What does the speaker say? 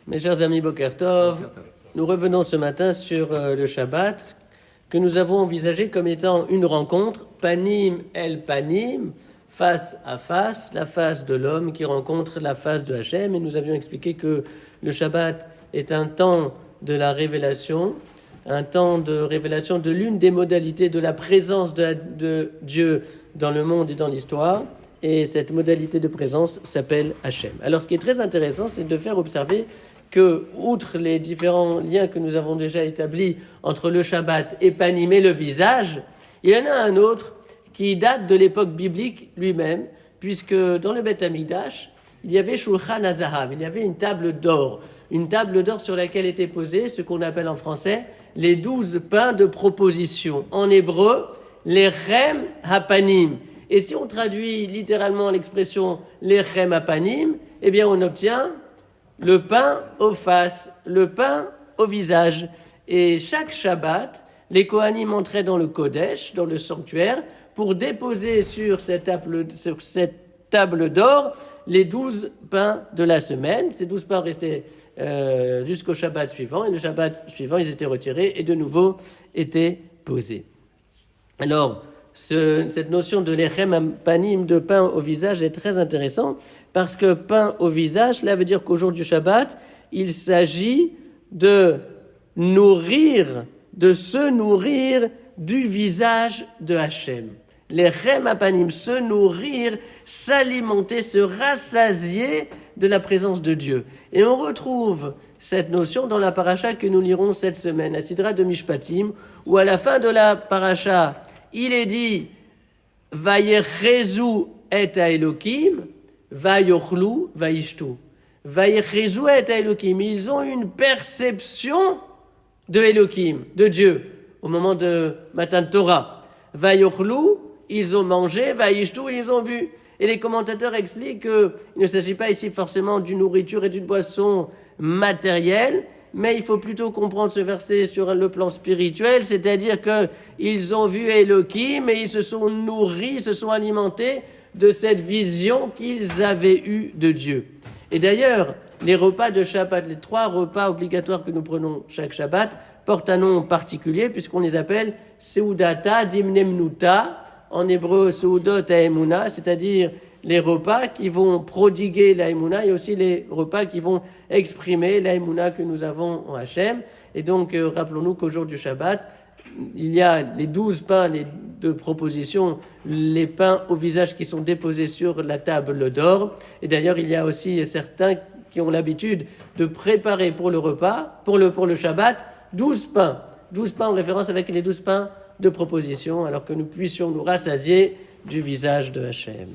Mes chers amis Boker Tov, nous revenons ce matin sur le Shabbat que nous avons envisagé comme étant une rencontre panim el panim, face à face, la face de l'homme qui rencontre la face de Hachem. Et nous avions expliqué que le Shabbat est un temps de la révélation, un temps de révélation de l'une des modalités de la présence de Dieu dans le monde et dans l'histoire. Et cette modalité de présence s'appelle Hachem. Alors ce qui est très intéressant, c'est de faire observer que, outre les différents liens que nous avons déjà établis entre le Shabbat et Panim et le visage, il y en a un autre qui date de l'époque biblique lui-même, puisque dans le Beth Amikdash, il y avait Shulchan HaZahav, il y avait une table d'or sur laquelle étaient posés ce qu'on appelle en français les 12 pains de proposition. En hébreu, les Chem HaPanim. Et si on traduit littéralement l'expression les Chem HaPanim, eh bien on obtient le pain aux faces, le pain au visage. Et chaque Shabbat, les Kohanim entraient dans le Kodesh, dans le sanctuaire, pour déposer sur cette table d'or les 12 pains de la semaine. Ces 12 pains restaient jusqu'au Shabbat suivant, et le Shabbat suivant, ils étaient retirés et de nouveau étaient posés. Alors, cette notion de lechem panim, de pain au visage, est très intéressante parce que pain au visage, cela veut dire qu'au jour du Shabbat, il s'agit de se nourrir du visage de Hachem. Lechem panim, se nourrir, s'alimenter, se rassasier de la présence de Dieu. Et on retrouve cette notion dans la paracha que nous lirons cette semaine, la Sidra de Mishpatim, où à la fin de la paracha, il est dit Vayechezu et Elokim, Vayochlu, Vayishtu. Vayechezu et Elokim. Ils ont une perception de Elokim, de Dieu, au moment de Matan Torah. Vayochlu, ils ont mangé, Vayishtu, ils ont bu. Et les commentateurs expliquent qu'il ne s'agit pas ici forcément d'une nourriture et d'une boisson matérielle, mais il faut plutôt comprendre ce verset sur le plan spirituel, c'est-à-dire qu'ils ont vu Elohim et ils se sont nourris, se sont alimentés de cette vision qu'ils avaient eue de Dieu. Et d'ailleurs, les repas de Shabbat, les 3 repas obligatoires que nous prenons chaque Shabbat, portent un nom particulier puisqu'on les appelle Seudata Dimnemnuta, en hébreu Seudot Haemuna, c'est-à-dire les repas qui vont prodiguer la Emouna et aussi les repas qui vont exprimer la Emouna que nous avons en Hachem. Et donc, rappelons-nous qu'au jour du Shabbat, il y a les 12 pains de proposition, les pains au visage qui sont déposés sur la table d'or. Et d'ailleurs, il y a aussi certains qui ont l'habitude de préparer pour le repas, pour le Shabbat, 12 pains. 12 pains en référence avec les 12 pains de proposition, alors que nous puissions nous rassasier du visage de Hachem.